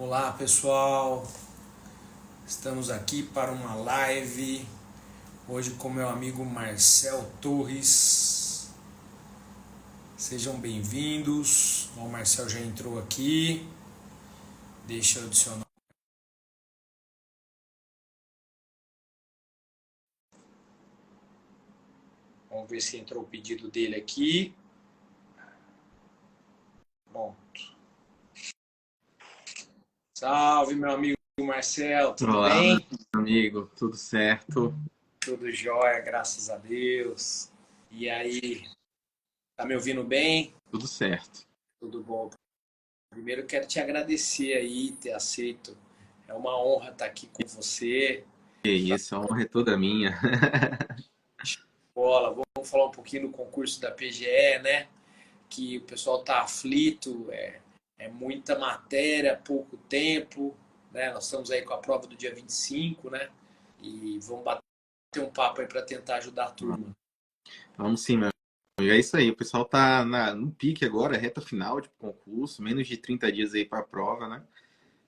Olá pessoal, estamos aqui para uma live hoje com meu amigo Marcel Torres. Sejam bem-vindos. O Marcel já entrou aqui. Deixa eu adicionar. Vamos ver se entrou o pedido dele aqui. Pronto. Salve meu amigo Marcel, tudo Olá, meu bem? amigo, tudo certo? Tudo jóia, graças a Deus. E aí, tá me ouvindo bem? Tudo certo. Tudo bom? Primeiro quero te agradecer aí, ter aceito. É uma honra estar aqui com você. Que isso, a honra é toda minha. Bola, vamos falar um pouquinho do concurso da PGE, né? Que o pessoal tá aflito, é muita matéria, pouco tempo, né? Nós estamos aí com a prova do dia 25, né? E vamos bater um papo aí para tentar ajudar a turma. Vamos sim, meu amigo. É isso aí, o pessoal tá no pique agora, reta final de concurso, menos de 30 dias aí para a prova, né?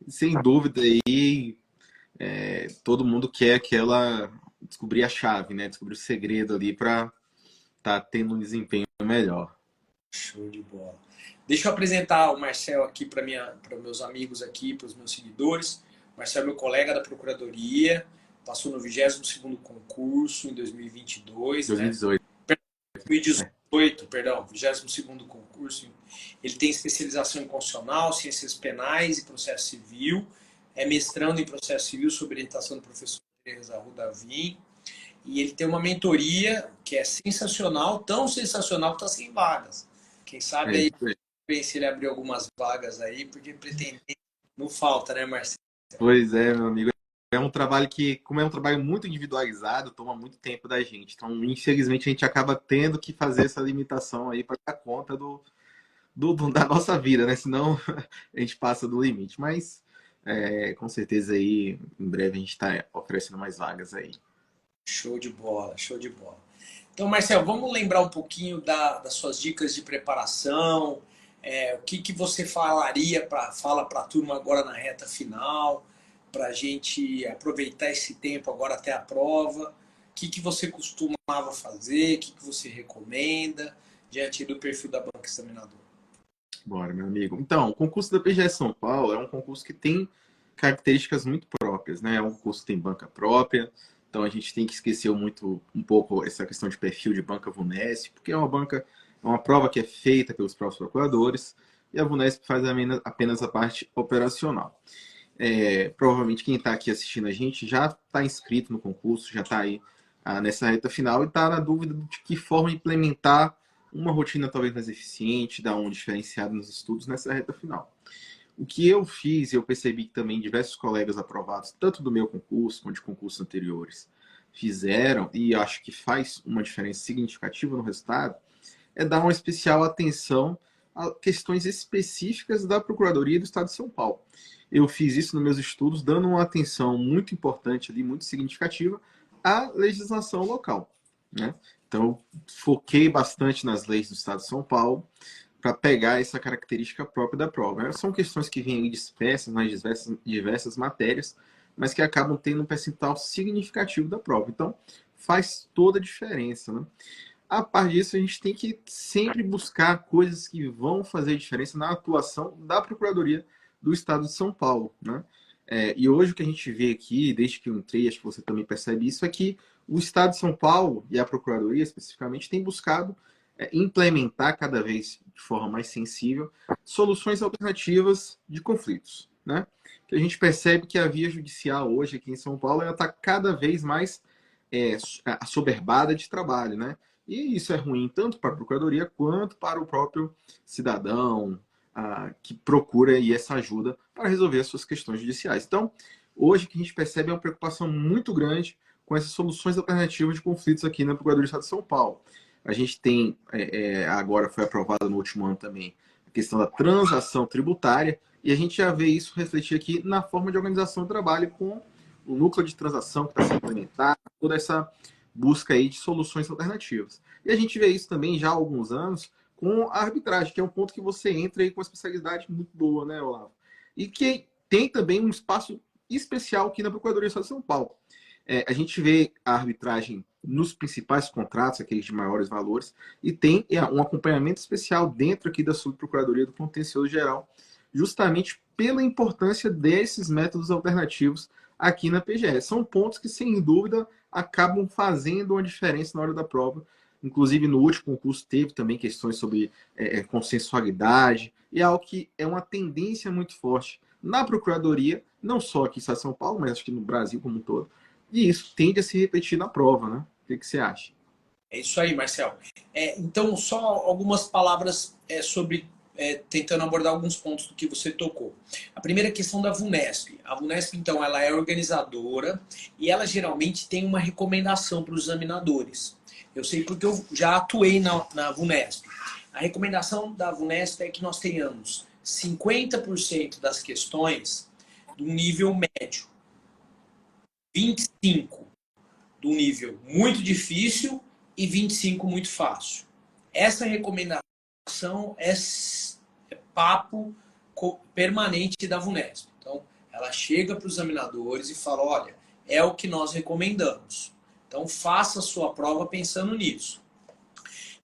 Sem dúvida aí, todo mundo quer descobrir a chave, né? Descobrir o segredo ali para tá tendo um desempenho melhor. Show de bola. Deixa eu apresentar o Marcel aqui para meus amigos aqui, para os meus seguidores. O Marcel é meu colega da Procuradoria, passou no 22º concurso em 2022, né? 2018, né? 2018, perdão, 22º concurso. Ele tem especialização em constitucional, ciências penais e processo civil, é mestrando em processo civil sob orientação do professor Teresa Rudavim, e ele tem uma mentoria que é sensacional, tão sensacional que está sem vagas. Quem É sabe aí, isso aí. ver se ele abrir algumas vagas aí, porque pretender não falta, né, Marcelo? Pois é, meu amigo. É um trabalho que, como é um trabalho muito individualizado, toma muito tempo da gente. Então, infelizmente, a gente acaba tendo que fazer essa limitação aí para dar conta da nossa vida, né? Senão a gente passa do limite. Mas, com certeza aí, em breve a gente está oferecendo mais vagas aí. Show de bola, show de bola. Então, Marcelo, vamos lembrar um pouquinho das suas dicas de preparação, o que você fala para a turma agora na reta final, para a gente aproveitar esse tempo agora até a prova, o que você costumava fazer, o que você recomenda diante do perfil da banca examinadora. Bora, meu amigo. Então, o concurso da PGE São Paulo é um concurso que tem características muito próprias, né? É um concurso que tem banca própria, então a gente tem que esquecer um pouco essa questão de perfil de banca VUNESP, porque é uma prova que é feita pelos próprios procuradores e a VUNESP faz apenas a parte operacional. Provavelmente quem está aqui assistindo a gente já está inscrito no concurso, já está aí nessa reta final e está na dúvida de que forma implementar uma rotina talvez mais eficiente, dar um diferenciado nos estudos nessa reta final. O que eu fiz, e eu percebi que também diversos colegas aprovados, tanto do meu concurso quanto de concursos anteriores, fizeram, e acho que faz uma diferença significativa no resultado, é dar uma especial atenção a questões específicas da Procuradoria do Estado de São Paulo. Eu fiz isso nos meus estudos, dando uma atenção muito importante ali, muito significativa, à legislação local, né? Então, eu foquei bastante nas leis do Estado de São Paulo para pegar essa característica própria da prova. São questões que vêm dispersas nas diversas matérias, mas que acabam tendo um percentual significativo da prova. Então, faz toda a diferença, né? A par disso, a gente tem que sempre buscar coisas que vão fazer diferença na atuação da Procuradoria do Estado de São Paulo, né? E hoje o que a gente vê aqui, desde que eu entrei, acho que você também percebe isso, é que o Estado de São Paulo e a Procuradoria especificamente tem buscado implementar cada vez de forma mais sensível soluções alternativas de conflitos, né? Que a gente percebe que a via judicial hoje aqui em São Paulo ela está cada vez mais assoberbada de trabalho, né? E isso é ruim tanto para a Procuradoria quanto para o próprio cidadão que procura aí essa ajuda para resolver as suas questões judiciais. Então, hoje o que a gente percebe é uma preocupação muito grande com essas soluções alternativas de conflitos aqui na Procuradoria do Estado de São Paulo. A gente tem, agora foi aprovada no último ano também, a questão da transação tributária, e a gente já vê isso refletir aqui na forma de organização do trabalho com o núcleo de transação que está sendo implementado, toda essa busca aí de soluções alternativas. E a gente vê isso também já há alguns anos com a arbitragem, que é um ponto que você entra aí com uma especialidade muito boa, né, Olavo? E que tem também um espaço especial aqui na Procuradoria de São Paulo. A gente vê a arbitragem nos principais contratos, aqueles de maiores valores, e tem um acompanhamento especial dentro aqui da Subprocuradoria do Contencioso Geral, justamente pela importância desses métodos alternativos aqui na PGE. São pontos que, sem dúvida, acabam fazendo uma diferença na hora da prova. Inclusive, no último concurso teve também questões sobre consensualidade, e é algo que é uma tendência muito forte na Procuradoria, não só aqui em São Paulo, mas acho que no Brasil como um todo. E isso tende a se repetir na prova, né? O que você acha? É isso aí, Marcel. Então, só algumas palavras sobre, tentando abordar alguns pontos do que você tocou. A primeira questão da VUNESP. A VUNESP, então, ela é organizadora e ela geralmente tem uma recomendação para os examinadores. Eu sei porque eu já atuei na VUNESP. A recomendação da VUNESP é que nós tenhamos 50% das questões do nível médio, 25% do nível muito difícil e 25% muito fácil. Essa recomendação é papo permanente da VUNESP. Então, ela chega para os examinadores e fala, olha, é o que nós recomendamos. Então, faça a sua prova pensando nisso.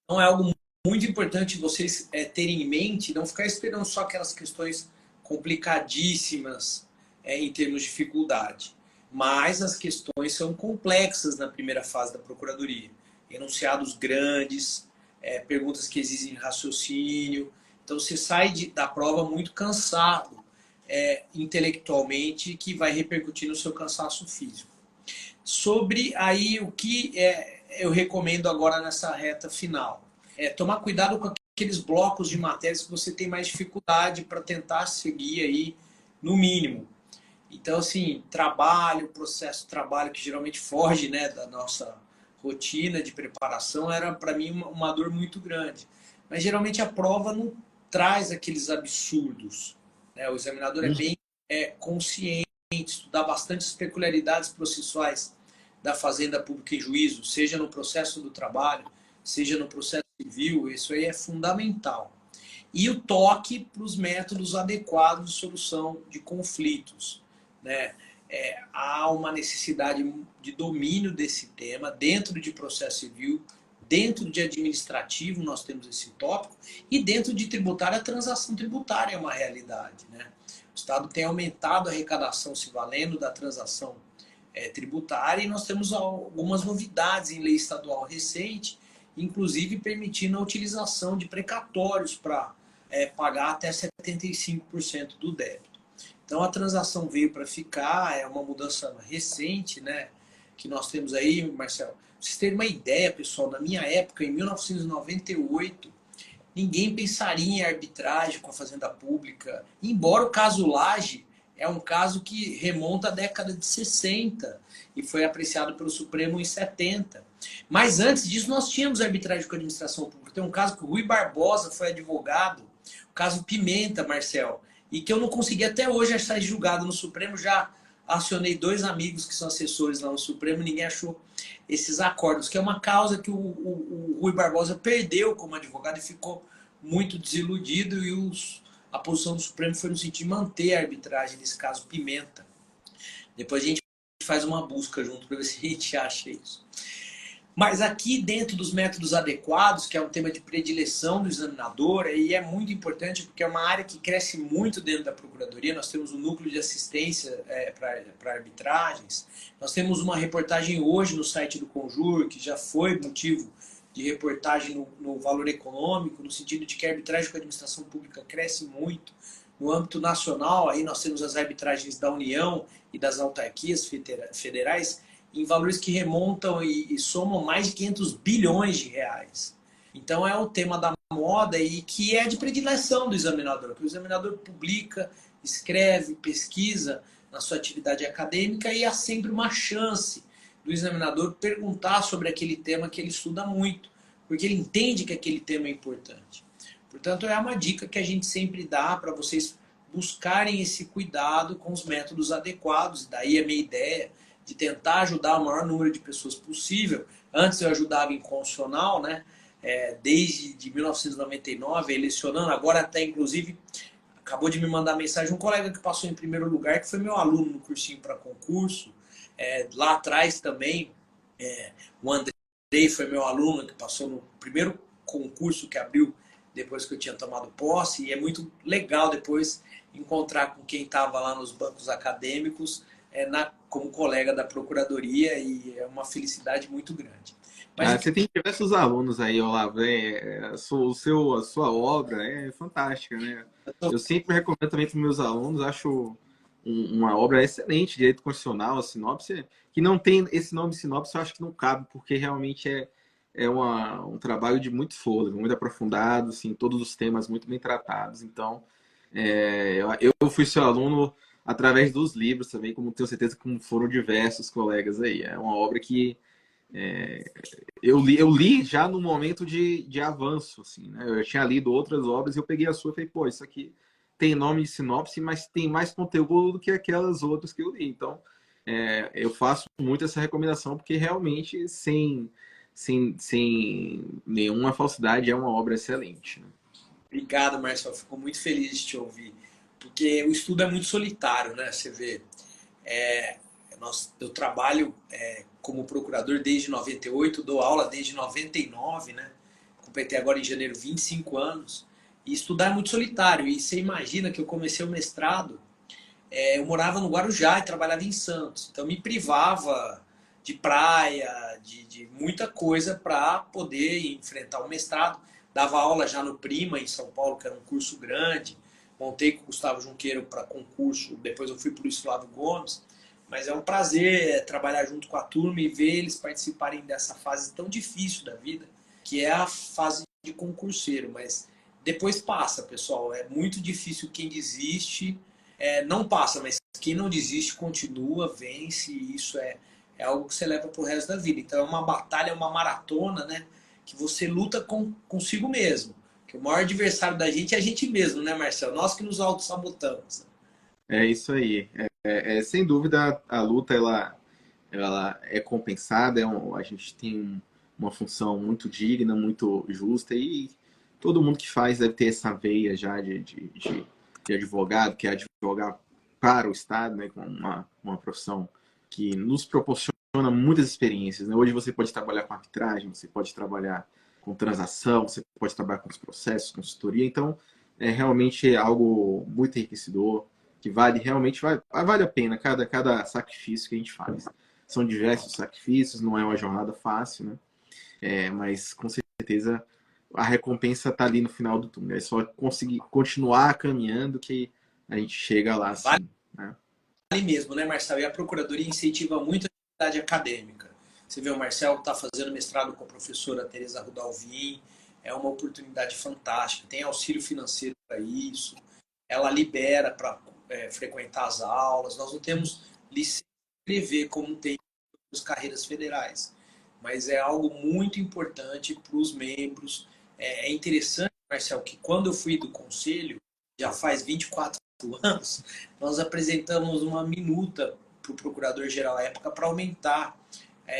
Então, é algo muito importante vocês terem em mente, não ficar esperando só aquelas questões complicadíssimas em termos de dificuldade. Mas as questões são complexas na primeira fase da Procuradoria. Enunciados grandes, perguntas que exigem raciocínio. Então, você sai da prova muito cansado intelectualmente, que vai repercutir no seu cansaço físico. Sobre aí o que eu recomendo agora nessa reta final. Tomar cuidado com aqueles blocos de matérias que você tem mais dificuldade para tentar seguir aí no mínimo. Então, assim, processo de trabalho que geralmente foge, né, da nossa rotina de preparação, era para mim uma dor muito grande. Mas geralmente a prova não traz aqueles absurdos, né? O examinador é bem consciente, estudar bastante as peculiaridades processuais da Fazenda Pública em Juízo, seja no processo do trabalho, seja no processo civil, isso aí é fundamental. E o toque para os métodos adequados de solução de conflitos, né? Há uma necessidade de domínio desse tema dentro de processo civil, dentro de administrativo nós temos esse tópico, e dentro de tributário a transação tributária é uma realidade, né? O Estado tem aumentado a arrecadação se valendo da transação tributária, e nós temos algumas novidades em lei estadual recente, inclusive permitindo a utilização de precatórios para pagar até 75% do débito. Então a transação veio para ficar, é uma mudança recente, né, que nós temos aí, Marcelo. Pra vocês terem uma ideia, pessoal, na minha época, em 1998, ninguém pensaria em arbitragem com a Fazenda Pública, embora o caso Lage é um caso que remonta à década de 60 e foi apreciado pelo Supremo em 70. Mas antes disso nós tínhamos arbitragem com a administração pública. Tem um caso que o Rui Barbosa foi advogado, o caso Pimenta, Marcel, e que eu não consegui até hoje achar julgado no Supremo. Já acionei 2 amigos que são assessores lá no Supremo, ninguém achou esses acordos, que é uma causa que o Rui Barbosa perdeu como advogado e ficou muito desiludido, e a posição do Supremo foi no sentido de manter a arbitragem nesse caso Pimenta. Depois a gente faz uma busca junto para ver se a gente acha isso. Mas aqui dentro dos métodos adequados, que é um tema de predileção do examinador, e é muito importante porque é uma área que cresce muito dentro da Procuradoria. Nós temos um núcleo de assistência para arbitragens. Nós temos uma reportagem hoje no site do Conjur, que já foi motivo de reportagem no Valor Econômico, no sentido de que a arbitragem com a administração pública cresce muito. No âmbito nacional, aí nós temos as arbitragens da União e das autarquias federais, em valores que remontam e somam mais de 500 bilhões de reais. Então é o tema da moda e que é de predileção do examinador, que o examinador publica, escreve, pesquisa na sua atividade acadêmica, e há sempre uma chance do examinador perguntar sobre aquele tema que ele estuda muito, porque ele entende que aquele tema é importante. Portanto, é uma dica que a gente sempre dá para vocês buscarem esse cuidado com os métodos adequados, e daí a minha ideia de tentar ajudar o maior número de pessoas possível. Antes eu ajudava em constitucional, né? Desde 1999, lecionando, agora até inclusive acabou de me mandar mensagem um colega que passou em primeiro lugar, que foi meu aluno no cursinho para concurso. Lá atrás também, o Andrei foi meu aluno, que passou no primeiro concurso que abriu depois que eu tinha tomado posse. E é muito legal depois encontrar com quem estava lá nos bancos acadêmicos como colega da Procuradoria, e é uma felicidade muito grande. Mas Você tem diversos alunos aí, Olavo. A sua obra é fantástica, né? Eu sempre recomendo também para os meus alunos, acho uma obra excelente, Direito Constitucional, a sinopse, que não tem esse nome sinopse, eu acho que não cabe, porque realmente um trabalho de muito fôlego, muito aprofundado, assim, todos os temas muito bem tratados. Então, eu fui seu aluno através dos livros também, como tenho certeza que foram diversos colegas aí. É uma obra que eu li já no momento de avanço, assim, né? Eu tinha lido outras obras e eu peguei a sua e falei, pô, isso aqui tem nome de sinopse, mas tem mais conteúdo do que aquelas outras que eu li. Então, eu faço muito essa recomendação, porque realmente, sem nenhuma falsidade, é uma obra excelente, né? Obrigado, Marcelo. Fico muito feliz de te ouvir. Porque o estudo é muito solitário, né? Você vê, eu trabalho como procurador desde 98, dou aula desde 99, né? Completei agora em janeiro 25 anos. E estudar é muito solitário. E você imagina que eu comecei o mestrado, eu morava no Guarujá e trabalhava em Santos. Então me privava de praia, de muita coisa para poder enfrentar o mestrado. Dava aula já no Prima, em São Paulo, que era um curso grande. Montei com o Gustavo Junqueiro para concurso. Depois eu fui para o Luiz Flávio Gomes. Mas é um prazer trabalhar junto com a turma e ver eles participarem dessa fase tão difícil da vida, que é a fase de concurseiro. Mas depois passa, pessoal. É muito difícil quem desiste. Não passa, mas quem não desiste continua, vence, e isso é algo que você leva pro resto da vida. Então é uma batalha, é uma maratona, né? Que você luta consigo mesmo. Que o maior adversário da gente é a gente mesmo, né, Marcelo? Nós que nos auto-sabotamos. É isso aí. Sem dúvida, a luta ela é compensada, a gente tem uma função muito digna, muito justa, e todo mundo que faz deve ter essa veia já de advogado, que é advogar para o Estado, né, com uma profissão que nos proporciona muitas experiências, né? Hoje você pode trabalhar com arbitragem, você pode trabalhar com transação, você pode trabalhar com os processos, consultoria, então é realmente algo muito enriquecedor, que vale a pena cada sacrifício que a gente faz. São diversos sacrifícios, não é uma jornada fácil, né? Mas com certeza a recompensa está ali no final do túnel. É só conseguir continuar caminhando que a gente chega lá, Vale assim, né? mesmo, né, Marcelo? E a Procuradoria incentiva muito a atividade acadêmica. Você vê o Marcelo que está fazendo mestrado com a professora Tereza Rudalvin, é uma oportunidade fantástica, tem auxílio financeiro para isso, ela libera para frequentar as aulas, nós não temos licença de escrever como tem as carreiras federais, mas é algo muito importante para os membros. É interessante, Marcelo, que quando eu fui do conselho, já faz 24 anos, nós apresentamos uma minuta para o procurador-geral à época para aumentar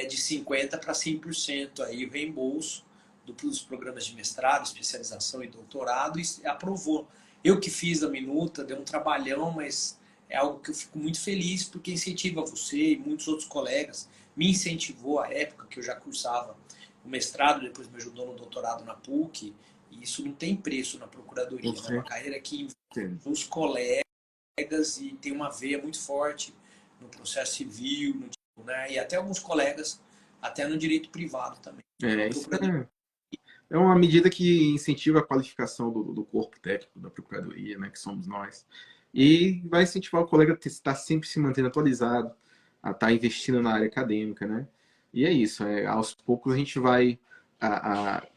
de 50% para 100% aí o reembolso dos programas de mestrado, especialização e doutorado, e aprovou. Eu que fiz a minuta, deu um trabalhão, mas é algo que eu fico muito feliz, porque incentiva você e muitos outros colegas. Me incentivou à época que eu já cursava o mestrado, depois me ajudou no doutorado na PUC, e isso não tem preço na Procuradoria. É uma carreira que envolve os colegas e tem uma veia muito forte no processo civil, né? E até alguns colegas, até no direito privado também. Isso é uma medida que incentiva a qualificação do corpo técnico da Procuradoria, né, que somos nós. E vai incentivar o colega a estar sempre se mantendo atualizado, a estar investindo na área acadêmica, né? E é isso, aos poucos a gente vai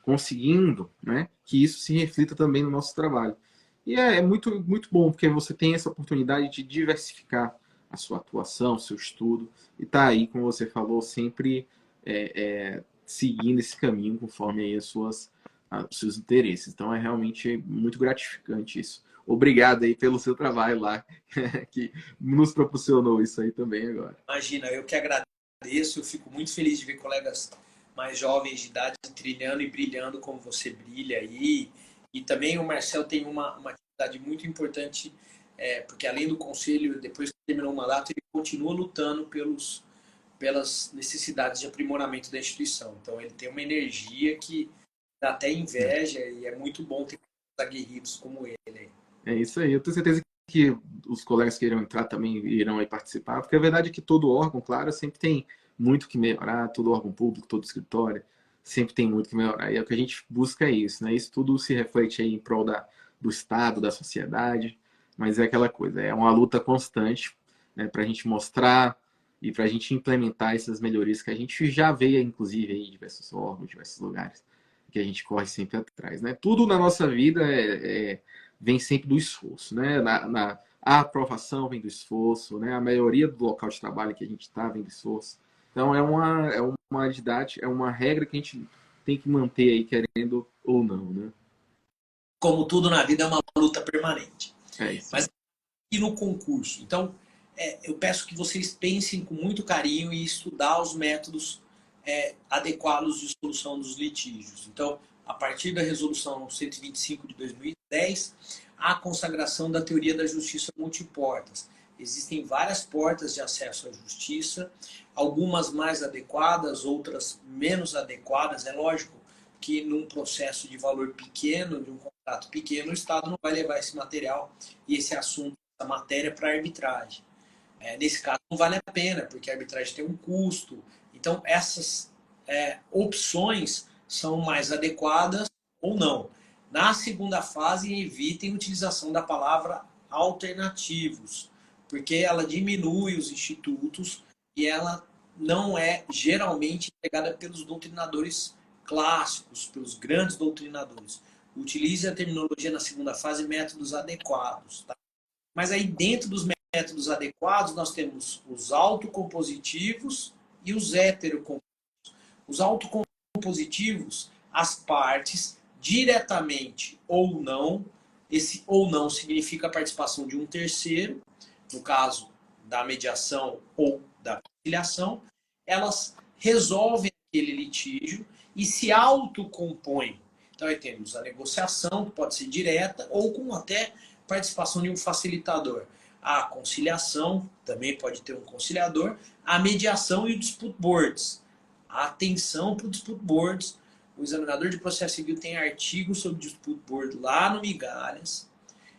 conseguindo, né, que isso se reflita também no nosso trabalho. E é muito, muito bom, porque você tem essa oportunidade de diversificar a sua atuação, seu estudo, e tá aí, como você falou, sempre seguindo esse caminho conforme aí os seus interesses. Então é realmente muito gratificante isso. Obrigado aí pelo seu trabalho lá, que nos proporcionou isso aí também agora. Imagina, eu que agradeço, eu fico muito feliz de ver colegas mais jovens de idade trilhando e brilhando como você brilha aí. E também o Marcel tem uma atividade responsabilidade muito importante, porque além do conselho, depois que terminou o mandato, ele continua lutando pelas necessidades de aprimoramento da instituição. Então ele tem uma energia que dá até inveja e é muito bom ter aguerridos como ele. É isso aí. Eu tenho certeza que os colegas que irão entrar também irão aí participar, porque a verdade é que todo órgão, claro, sempre tem muito que melhorar, todo órgão público, todo escritório, sempre tem muito que melhorar. E é o que a gente busca é isso, né? Isso tudo se reflete aí em prol do Estado, da sociedade, mas é aquela coisa, é uma luta constante, né, para a gente mostrar e para a gente implementar essas melhorias que a gente já vê, inclusive, em diversos órgãos, diversos lugares, que a gente corre sempre atrás, né? Tudo na nossa vida vem sempre do esforço, né? A aprovação vem do esforço, né? A maioria do local de trabalho que a gente está vem do esforço. Então é uma didática, é uma regra que a gente tem que manter aí, querendo ou não, né? Como tudo na vida é uma luta permanente. É isso. Mas e no concurso? Então, eu peço que vocês pensem com muito carinho e estudar os métodos adequados de solução dos litígios. Então, a partir da resolução 125 de 2010, a consagração da teoria da justiça multiportas. Existem várias portas de acesso à justiça, algumas mais adequadas, outras menos adequadas. É lógico que num processo de valor pequeno, de um contrato pequeno, o Estado não vai levar esse material e esse assunto, essa matéria para arbitragem. Nesse caso não vale a pena, porque a arbitragem tem um custo. Então essas opções são mais adequadas ou não. Na segunda fase, evitem a utilização da palavra alternativos, porque ela diminui os institutos e ela não é geralmente empregada pelos doutrinadores clássicos, pelos grandes doutrinadores. Utilize a terminologia na segunda fase métodos adequados. Tá? Mas aí dentro dos métodos adequados nós temos os autocompositivos e os heterocompositivos. Os autocompositivos, as partes diretamente ou não, esse ou não significa a participação de um terceiro, no caso da mediação ou da conciliação, elas resolvem aquele litígio e se autocompõem. Então aí temos a negociação, que pode ser direta ou com até participação de um facilitador. A conciliação, também pode ter um conciliador, a mediação e o dispute boards. A atenção para o dispute boards. O examinador de processo civil tem artigo sobre dispute board lá no Migalhas.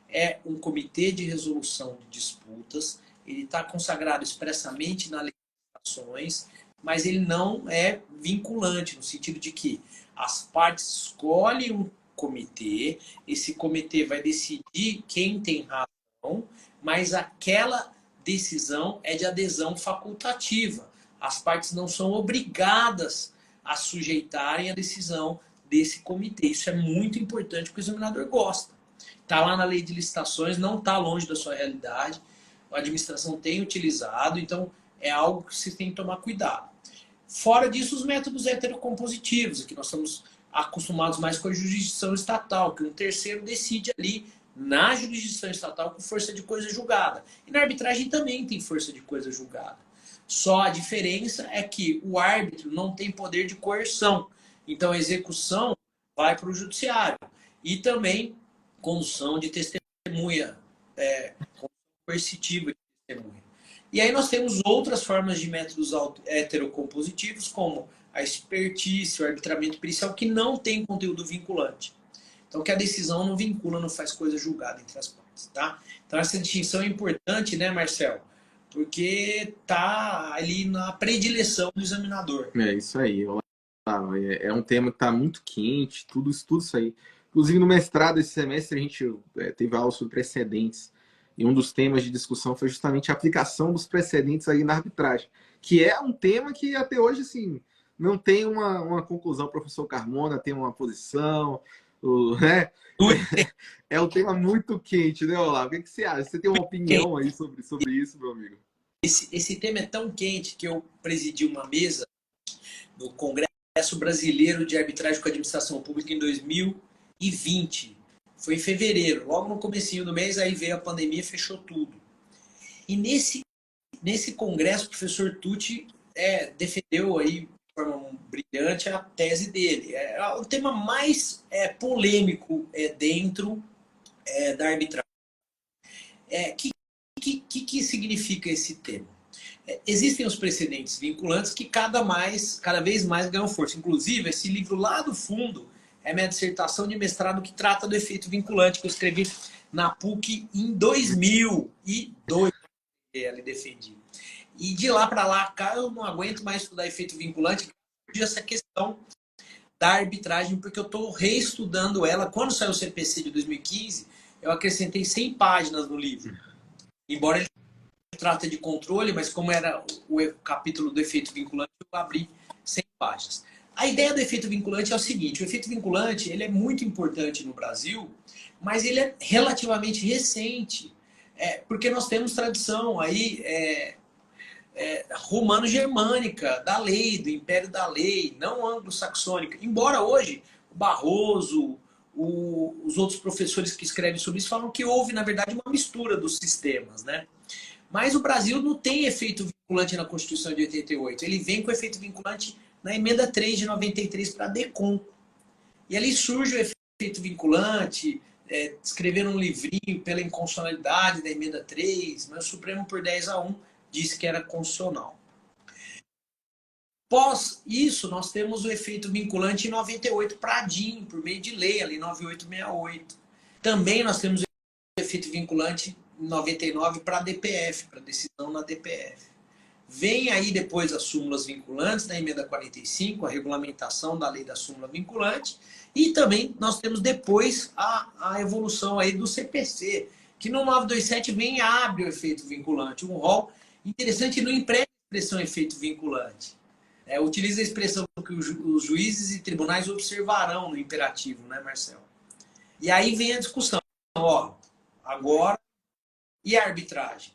É um comitê de resolução de disputas. Ele está consagrado expressamente na lei de licitações, mas ele não é vinculante, no sentido de que as partes escolhem um comitê, esse comitê vai decidir quem tem razão, mas aquela decisão é de adesão facultativa. As partes não são obrigadas a sujeitarem a decisão desse comitê. Isso é muito importante porque o examinador gosta. Está lá na lei de licitações, não está longe da sua realidade. A administração tem utilizado, então é algo que se tem que tomar cuidado. Fora disso, os métodos heterocompositivos, que nós estamos acostumados mais com a jurisdição estatal, que um terceiro decide ali na jurisdição estatal com força de coisa julgada. E na arbitragem também tem força de coisa julgada. Só a diferença é que o árbitro não tem poder de coerção. Então a execução vai para o judiciário. E também condução de testemunha, coercitiva de testemunha. E aí nós temos outras formas de métodos heterocompositivos, como a expertise, o arbitramento pericial, que não tem conteúdo vinculante. Então, que a decisão não vincula, não faz coisa julgada entre as partes. Tá? Então, essa distinção é importante, né, Marcelo? Porque está ali na predileção do examinador. É isso aí. É um tema que está muito quente, tudo isso aí. Inclusive, no mestrado esse semestre, a gente teve aula sobre precedentes. E um dos temas de discussão foi justamente a aplicação dos precedentes aí na arbitragem, que é um tema que até hoje, assim, não tem uma conclusão. O professor Carmona tem uma posição, né? É um tema muito quente, né, Olavo? O que você acha? Você tem uma opinião aí sobre isso, meu amigo? Esse tema é tão quente que eu presidi uma mesa no Congresso Brasileiro de Arbitragem com a Administração Pública em 2020. Foi em fevereiro, logo no comecinho do mês, aí veio a pandemia e fechou tudo. E nesse congresso, o professor Tucci defendeu aí, de forma brilhante, a tese dele. É o tema mais polêmico dentro da arbitragem. Que significa esse termo? Existem os precedentes vinculantes que cada vez mais ganham força. Inclusive, esse livro lá do fundo é minha dissertação de mestrado que trata do efeito vinculante, que eu escrevi na PUC em 2002, ele defendi. E de lá para lá, cara, eu não aguento mais estudar efeito vinculante, essa questão da arbitragem, porque eu estou reestudando ela. Quando saiu o CPC de 2015, eu acrescentei 100 páginas no livro. Embora ele trata de controle, mas como era o capítulo do efeito vinculante, eu abri 100 páginas. A ideia do efeito vinculante é o seguinte: o efeito vinculante ele é muito importante no Brasil, mas ele é relativamente recente, porque nós temos tradição aí romano-germânica, da lei, do império da lei, não anglo-saxônica. Embora hoje o Barroso, os outros professores que escrevem sobre isso falam que houve, na verdade, uma mistura dos sistemas, né? Mas o Brasil não tem efeito vinculante na Constituição de 88. Ele vem com efeito vinculante na emenda 3 de 93 para a DECOM. E ali surge o efeito vinculante, escreveram um livrinho pela inconstitucionalidade da emenda 3, mas o Supremo, por 10-1, disse que era constitucional. Pós isso, nós temos o efeito vinculante em 98 para a DIN, por meio de lei, ali 9868. Também nós temos o efeito vinculante em 99 para a DPF, para decisão na DPF. Vem aí depois as súmulas vinculantes da emenda 45, a regulamentação da lei da súmula vinculante, e também nós temos depois a evolução aí do CPC, que no 927 vem e abre o efeito vinculante, um rol interessante, não emprega a expressão efeito vinculante. Utiliza a expressão que os juízes e tribunais observarão no imperativo, né, Marcelo? E aí vem a discussão, agora, e a arbitragem?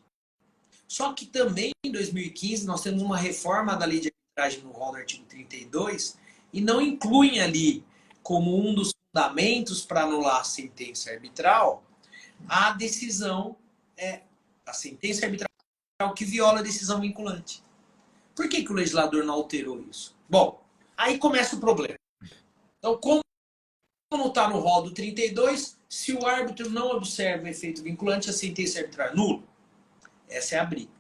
Só que também em 2015 nós temos uma reforma da lei de arbitragem no rol do artigo 32 e não incluem ali como um dos fundamentos para anular a sentença arbitral a decisão, a sentença arbitral que viola a decisão vinculante. Por que o legislador não alterou isso? Bom, aí começa o problema. Então, como está no rol do 32, se o árbitro não observa o efeito vinculante, a sentença arbitral é nula. Essa é a briga.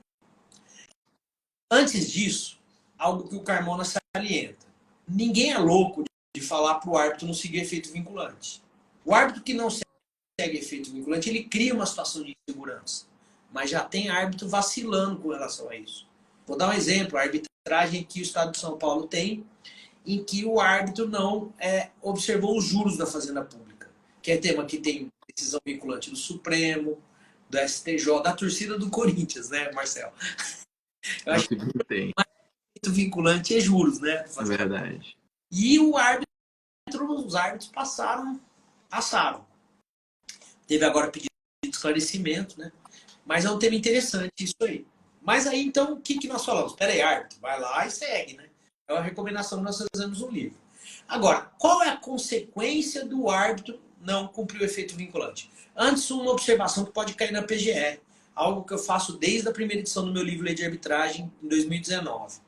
Antes disso, algo que o Carmona salienta. Ninguém é louco de falar para o árbitro não seguir efeito vinculante. O árbitro que não segue efeito vinculante, ele cria uma situação de insegurança. Mas já tem árbitro vacilando com relação a isso. Vou dar um exemplo. A arbitragem que o Estado de São Paulo tem, em que o árbitro não observou os juros da Fazenda Pública, que é tema que tem decisão vinculante do Supremo, do STJ, da torcida do Corinthians, né, Marcelo? Eu acho que tem. O vinculante é juros, né? É verdade. E os árbitros passaram. Teve agora pedido de esclarecimento, né? Mas é um tema interessante isso aí. Mas aí, então, o que nós falamos? Espera aí, árbitro, vai lá e segue, né? É uma recomendação que nós fazemos no livro. Agora, qual é a consequência do árbitro não cumprir o efeito vinculante? Antes, uma observação que pode cair na PGE. Algo que eu faço desde a primeira edição do meu livro Lei de Arbitragem, em 2019.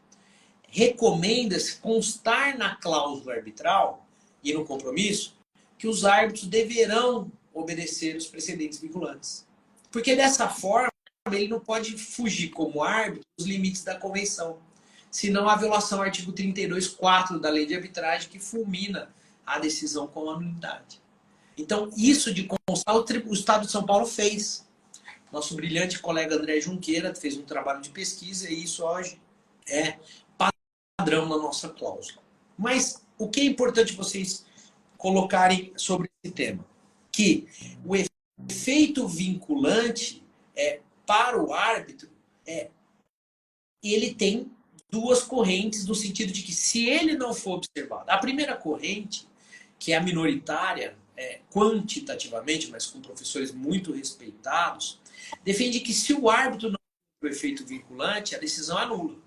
Recomenda-se constar na cláusula arbitral e no compromisso que os árbitros deverão obedecer os precedentes vinculantes. Porque dessa forma, ele não pode fugir como árbitro dos limites da convenção. Senão a violação ao artigo 32.4 da Lei de Arbitragem, que fulmina a decisão com a nulidade. Então, isso de constar, o Estado de São Paulo fez. Nosso brilhante colega André Junqueira fez um trabalho de pesquisa e isso hoje é padrão na nossa cláusula. Mas o que é importante vocês colocarem sobre esse tema? Que o efeito vinculante para o árbitro, ele tem duas correntes no sentido de que se ele não for observado, a primeira corrente, que é a minoritária, quantitativamente, mas com professores muito respeitados, defende que se o árbitro não tem o efeito vinculante, a decisão é nula.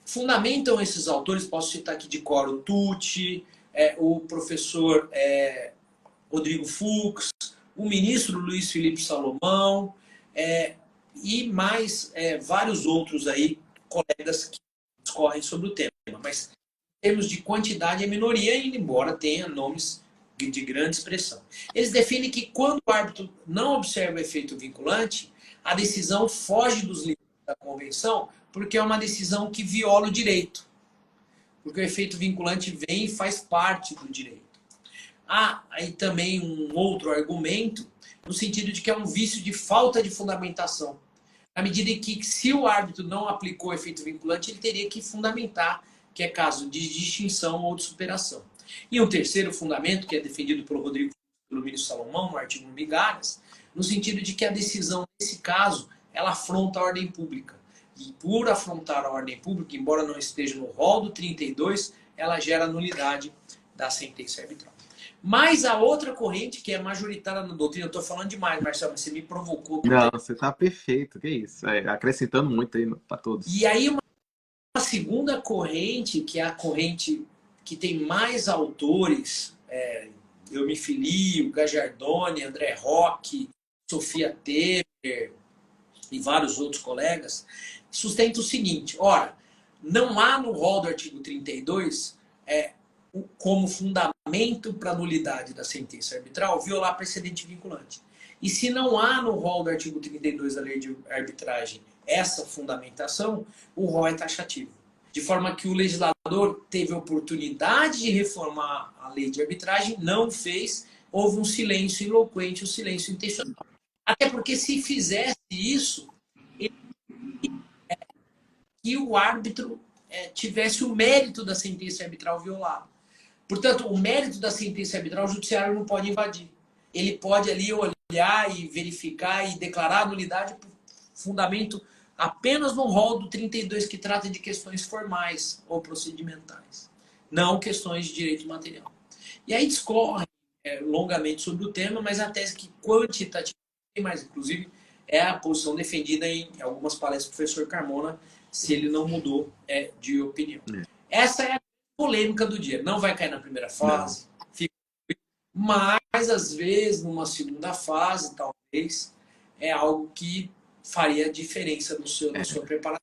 Fundamentam esses autores, posso citar aqui de cor o Tucci, o professor Rodrigo Fux, o ministro Luiz Felipe Salomão, e mais vários outros aí, colegas que discorrem sobre o tema. Mas em termos de quantidade é minoria, embora tenha nomes de grande expressão. Eles definem que quando o árbitro não observa o efeito vinculante, a decisão foge dos limites da convenção, porque é uma decisão que viola o direito. Porque o efeito vinculante vem e faz parte do direito. Há aí também um outro argumento, no sentido de que é um vício de falta de fundamentação. Na medida em que, se o árbitro não aplicou o efeito vinculante, ele teria que fundamentar que é caso de distinção ou de superação. E um terceiro fundamento, que é defendido pelo Rodrigo e pelo ministro Salomão, no artigo Migalhas, no sentido de que a decisão, nesse caso, ela afronta a ordem pública. E por afrontar a ordem pública, embora não esteja no rol do 32, ela gera nulidade da sentença arbitral. Mas a outra corrente, que é majoritária na doutrina, eu estou falando demais, Marcelo, mas você me provocou. Não, você está perfeito, que isso. Acrescentando muito aí para todos. E aí uma segunda corrente, que é a corrente que tem mais autores, Eu Me Filio, Gajardoni, André Roque, Sofia Temer e vários outros colegas, sustenta o seguinte: ora, não há no rol do artigo 32 como fundamento para a nulidade da sentença arbitral violar precedente vinculante. E se não há no rol do artigo 32 da lei de arbitragem essa fundamentação, o rol é taxativo. De forma que o legislador teve a oportunidade de reformar a lei de arbitragem, não fez, houve um silêncio eloquente, um silêncio intencional. Até porque se fizesse isso, que o árbitro tivesse o mérito da sentença arbitral violado. Portanto, o mérito da sentença arbitral o judiciário não pode invadir. Ele pode ali olhar e verificar e declarar a nulidade por fundamento apenas no rol do 32, que trata de questões formais ou procedimentais, não questões de direito material. E aí discorre longamente sobre o tema, mas a tese que quantitativamente, mas inclusive é a posição defendida em algumas palestras do professor Carmona, se ele não mudou de opinião. Essa é a polêmica do dia. Não vai cair na primeira fase, mas às vezes numa segunda fase, talvez, é algo que faria diferença na sua preparação.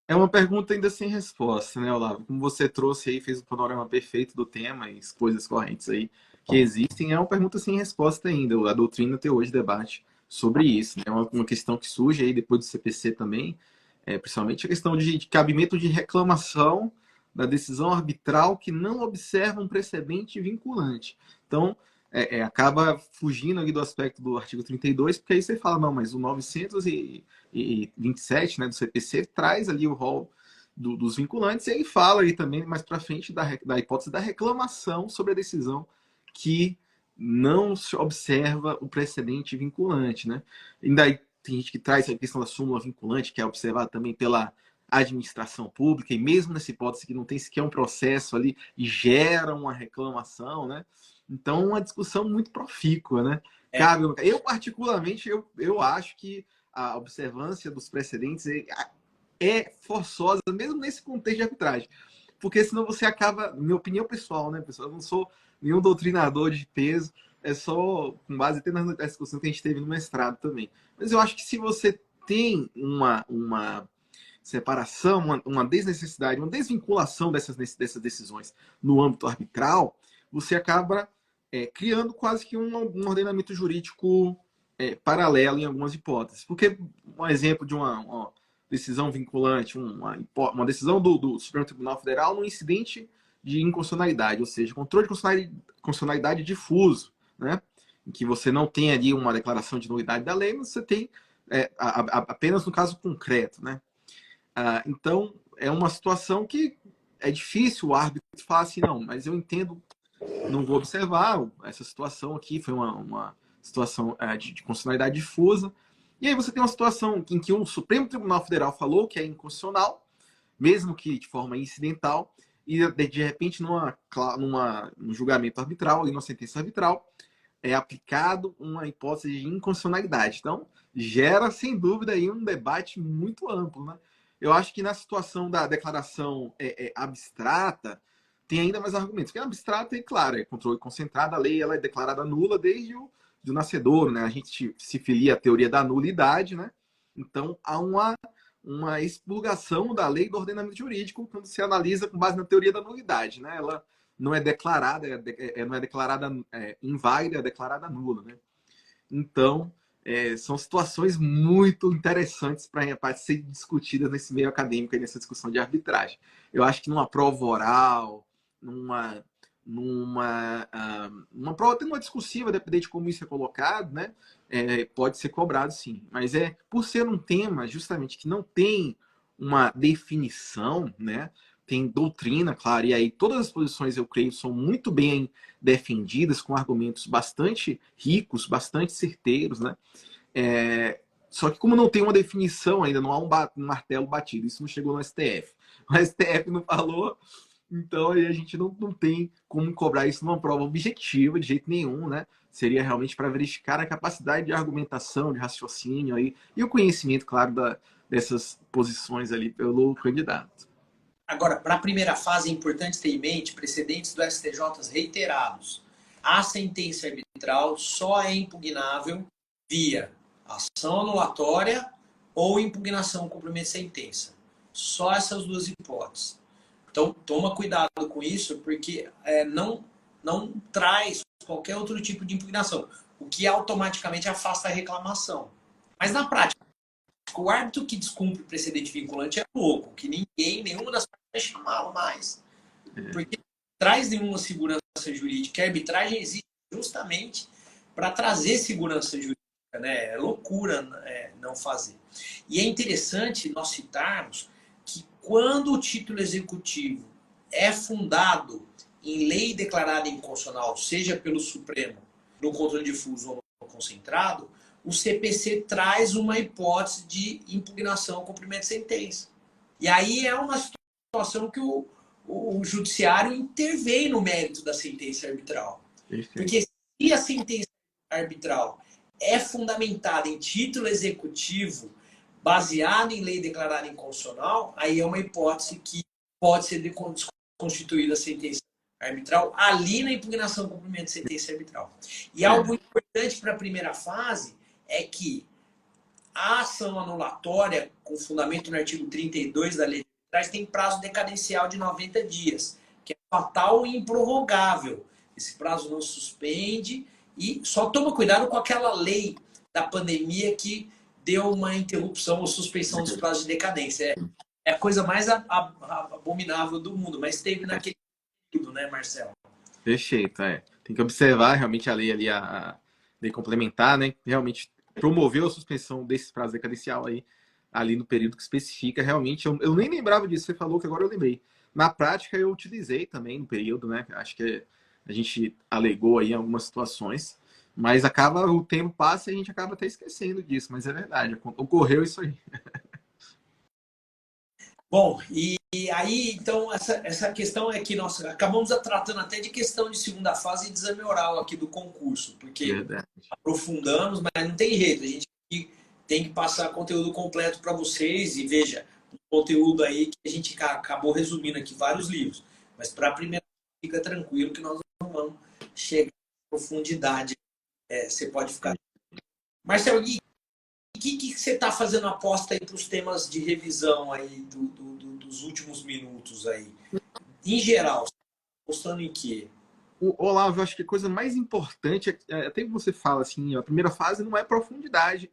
É uma pergunta ainda sem resposta, né, Olavo? Como você trouxe aí, fez um panorama perfeito do tema e as coisas correntes aí que existem, é uma pergunta sem resposta ainda. A doutrina até hoje debate sobre isso, né? É uma questão que surge aí depois do CPC também, principalmente a questão de cabimento de reclamação da decisão arbitral que não observa um precedente vinculante. Então, acaba fugindo ali do aspecto do artigo 32, porque aí você fala, não, mas o 927, né, do CPC traz ali o rol dos vinculantes, e aí fala aí também mais para frente da hipótese da reclamação sobre a decisão que não se observa o precedente vinculante, né? Ainda aí tem gente que traz a questão da súmula vinculante, que é observada também pela administração pública, e mesmo nessa hipótese que não tem sequer um processo ali e gera uma reclamação, né? Então, uma discussão muito profícua, né? Eu, particularmente, eu acho que a observância dos precedentes é forçosa, mesmo nesse contexto de arbitragem. Porque senão você acaba, minha opinião pessoal, né, pessoal? Eu não sou nenhum doutrinador de peso, é só com base até na discussão que a gente teve no mestrado também. Mas eu acho que se você tem uma separação, uma desnecessidade, uma desvinculação dessas decisões no âmbito arbitral, você acaba criando quase que um ordenamento jurídico paralelo em algumas hipóteses. Porque um exemplo de uma decisão vinculante, uma decisão do Supremo Tribunal Federal num incidente de inconstitucionalidade, ou seja, controle de constitucionalidade difuso, né? Em que você não tem ali uma declaração de nulidade da lei, mas você tem apenas no caso concreto, né? Então, é uma situação que é difícil o árbitro falar assim, não, mas eu entendo, não vou observar essa situação aqui, foi uma situação de constitucionalidade difusa. E aí você tem uma situação em que o Supremo Tribunal Federal falou que é inconstitucional, mesmo que de forma incidental, e de repente num julgamento arbitral, e numa sentença arbitral, é aplicado uma hipótese de inconstitucionalidade. Então, gera, sem dúvida, aí um debate muito amplo, né? Eu acho que na situação da declaração abstrata, tem ainda mais argumentos. Porque a abstrata, claro, é controle concentrado, a lei ela é declarada nula desde o do nascedor, né? A gente se filia à teoria da nulidade, né? Então, há uma expurgação da lei do ordenamento jurídico quando se analisa com base na teoria da nulidade, né? Ela não é declarada, não é declarada inválida, é declarada nula, né? Então, são situações muito interessantes para ser discutidas nesse meio acadêmico e nessa discussão de arbitragem. Eu acho que numa prova oral, numa prova até numa discursiva, dependendo de como isso é colocado, né? Pode ser cobrado sim. Mas por ser um tema justamente que não tem uma definição, né? Tem doutrina, claro, e aí todas as posições, eu creio, são muito bem defendidas, com argumentos bastante ricos, bastante certeiros, né? Só que como não tem uma definição ainda, não há um martelo batido, isso não chegou no STF. O STF não falou, então aí a gente não tem como cobrar isso numa prova objetiva, de jeito nenhum, né? Seria realmente para verificar a capacidade de argumentação, de raciocínio aí, e o conhecimento, claro, dessas posições ali pelo candidato. Agora, para a primeira fase é importante ter em mente precedentes do STJ reiterados. A sentença arbitral só é impugnável via ação anulatória ou impugnação com cumprimento de sentença. Só essas duas hipóteses. Então, toma cuidado com isso, porque não traz qualquer outro tipo de impugnação, o que automaticamente afasta a reclamação. Mas na prática, o árbitro que descumpre o precedente vinculante é louco, que nenhuma das partes vai chamá-lo mais. Porque não traz nenhuma segurança jurídica. A arbitragem existe justamente para trazer segurança jurídica. Né? É loucura não fazer. E é interessante nós citarmos que quando o título executivo é fundado em lei declarada inconstitucional, seja pelo Supremo, no controle difuso ou no concentrado, o CPC traz uma hipótese de impugnação ao cumprimento de sentença. E aí é uma situação que o judiciário intervém no mérito da sentença arbitral. Porque se a sentença arbitral é fundamentada em título executivo baseado em lei declarada inconstitucional, aí é uma hipótese que pode ser desconstituída a sentença arbitral ali na impugnação do cumprimento de sentença arbitral. E algo importante para a primeira fase é que a ação anulatória, com fundamento no artigo 32 da lei de arbitragem, tem prazo decadencial de 90 dias, que é fatal e improrrogável. Esse prazo não suspende e só toma cuidado com aquela lei da pandemia que deu uma interrupção ou suspensão dos prazos de decadência. É a coisa mais abominável do mundo, mas teve naquele período, né, Marcelo? Perfeito, Tem que observar realmente a lei ali, a lei complementar, né? Realmente promoveu a suspensão desse prazo decadencial aí, ali no período que especifica. Realmente, eu nem lembrava disso, você falou que agora eu lembrei. Na prática, eu utilizei também no período, né? Acho que a gente alegou aí em algumas situações, mas o tempo passa e a gente acaba até esquecendo disso, mas é verdade, ocorreu isso aí. Bom, e aí, então, essa questão é que nós acabamos tratando até de questão de segunda fase e de exame oral aqui do concurso, porque Verdade. aprofundamos, mas não tem jeito, a gente tem que passar conteúdo completo para vocês e veja, um conteúdo aí que a gente acabou resumindo aqui vários livros, mas para a primeira, fica tranquilo que nós não vamos chegar em profundidade, você pode ficar. Marcelo, o que você está fazendo aposta aí para os temas de revisão aí dos últimos minutos aí? Em geral, você está apostando em quê? Olavo, eu acho que a coisa mais importante, até que você fala assim, a primeira fase não é profundidade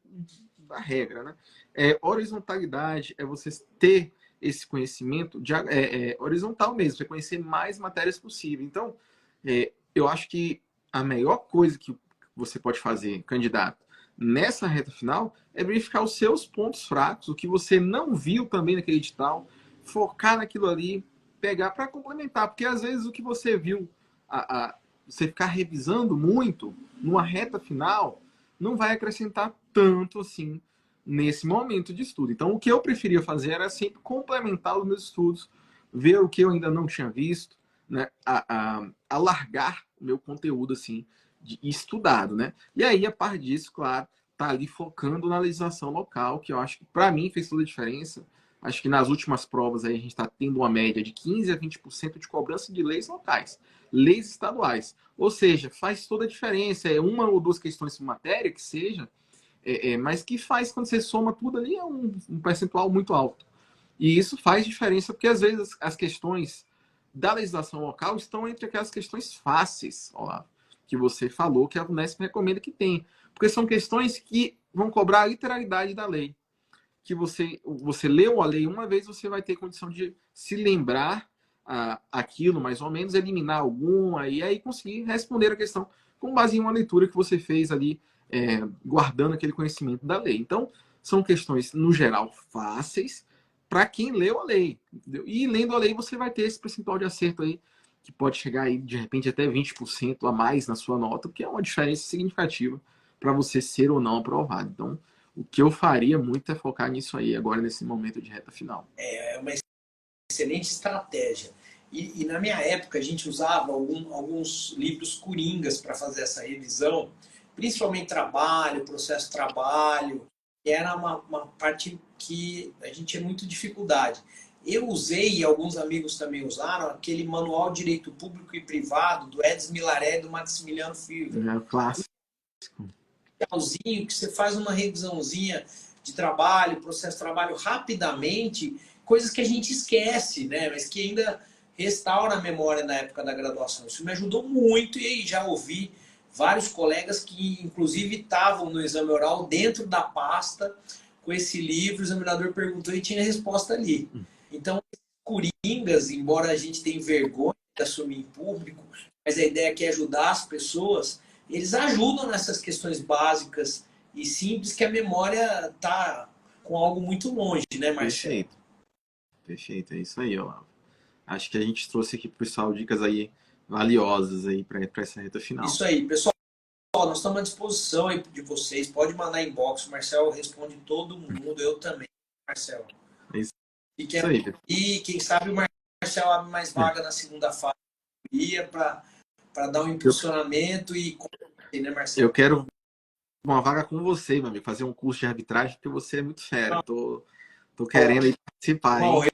da regra, né? É horizontalidade, é você ter esse conhecimento horizontal mesmo, você conhecer mais matérias possível. Então, eu acho que a melhor coisa que você pode fazer, candidato, nessa reta final, é verificar os seus pontos fracos, o que você não viu também naquele edital, focar naquilo ali, pegar para complementar, porque às vezes o que você viu você ficar revisando muito numa reta final não vai acrescentar tanto assim nesse momento de estudo. Então, o que eu preferia fazer era sempre complementar os meus estudos, ver o que eu ainda não tinha visto, né? Alargar o meu conteúdo assim estudado, né? E aí, a par disso, claro, tá ali focando na legislação local, que eu acho que para mim fez toda a diferença. Acho que nas últimas provas aí a gente está tendo uma média de 15 a 20% de cobrança de leis locais, leis estaduais. Ou seja, faz toda a diferença. É uma ou duas questões por matéria que seja, mas que faz quando você soma tudo ali é um percentual muito alto. E isso faz diferença porque às vezes as questões da legislação local estão entre aquelas questões fáceis, Olavo, que você falou que a Unesp recomenda que tem. Porque são questões que vão cobrar a literalidade da lei. Que você leu a lei uma vez, você vai ter condição de se lembrar aquilo, mais ou menos, eliminar alguma, e aí conseguir responder a questão com base em uma leitura que você fez ali, guardando aquele conhecimento da lei. Então, são questões, no geral, fáceis para quem leu a lei. Entendeu? E lendo a lei, você vai ter esse percentual de acerto aí, que pode chegar aí, de repente, até 20% a mais na sua nota, porque é uma diferença significativa para você ser ou não aprovado. Então, o que eu faria muito é focar nisso aí, agora nesse momento de reta final. É uma excelente estratégia. E na minha época a gente usava alguns livros coringas para fazer essa revisão, principalmente trabalho, processo de trabalho, que era uma parte que a gente tinha muita dificuldade. Eu usei, e alguns amigos também usaram, aquele Manual de Direito Público e Privado do Edson Milaré e do Maximiliano Filho. É o clássico. Que você faz uma revisãozinha de trabalho, processo de trabalho rapidamente, coisas que a gente esquece, né? Mas que ainda restaura a memória na época da graduação. Isso me ajudou muito e já ouvi vários colegas que, inclusive, estavam no exame oral dentro da pasta com esse livro, o examinador perguntou e tinha a resposta ali. Então, coringas, embora a gente tenha vergonha de assumir em público, mas a ideia aqui é ajudar as pessoas, eles ajudam nessas questões básicas e simples que a memória está com algo muito longe, né, Marcelo? Perfeito. Perfeito, é isso aí, Olavo. Acho que a gente trouxe aqui pro pessoal dicas aí valiosas aí para essa reta final. Isso aí, pessoal. Nós estamos à disposição aí de vocês. Pode mandar inbox. O Marcelo responde todo mundo. Eu também, Marcelo. É isso E aí. E quem sabe o Marcelo abre mais vaga na segunda fase para dar um impulsionamento né, Marcelo? Eu quero uma vaga com você, meu amigo, fazer um curso de arbitragem, porque você é muito fera. Tô querendo aí participar, Bom, hein?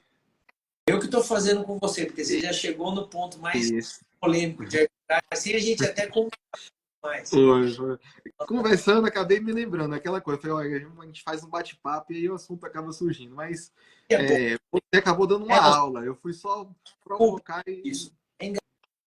eu que estou fazendo com você, porque você já chegou no ponto mais polêmico de arbitragem. Assim a gente até conversa mais. Foi. Conversando, acabei me lembrando aquela coisa. Falei, olha, a gente faz um bate-papo e aí o assunto acaba surgindo. Mas você acabou dando uma aula. Eu fui só provocar e... Isso. É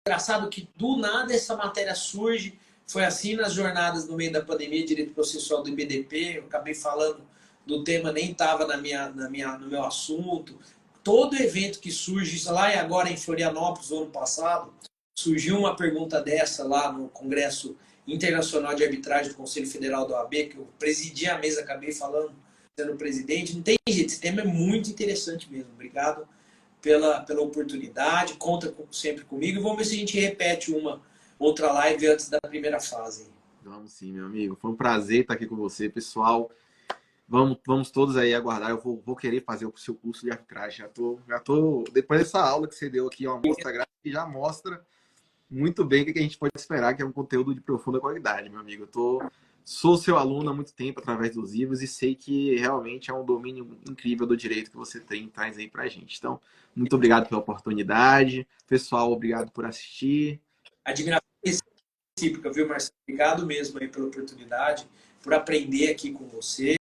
engraçado que do nada essa matéria surge. Foi assim nas jornadas no meio da pandemia, direito processual do IBDP. Eu acabei falando do tema, nem estava no meu assunto. Todo evento que surge, lá e agora em Florianópolis, no ano passado, surgiu uma pergunta dessa lá no Congresso Internacional de Arbitragem do Conselho Federal da OAB, que eu presidi a mesa, acabei falando, sendo presidente. Não tem jeito, esse tema é muito interessante mesmo. Obrigado pela oportunidade, conta sempre comigo. E vamos ver se a gente repete uma outra live antes da primeira fase. Vamos sim, meu amigo. Foi um prazer estar aqui com você, pessoal. Vamos todos aí aguardar. Eu vou querer fazer o seu curso de arbitragem. Já tô depois dessa aula que você deu aqui, uma amostra gráfica que já mostra muito bem o que a gente pode esperar, que é um conteúdo de profunda qualidade, meu amigo. Sou seu aluno há muito tempo através dos livros e sei que realmente é um domínio incrível do direito que você traz aí pra gente. Então, muito obrigado pela oportunidade. Pessoal, obrigado por assistir. Admiração recíproca, viu, Marcelo? Obrigado mesmo aí pela oportunidade, por aprender aqui com você.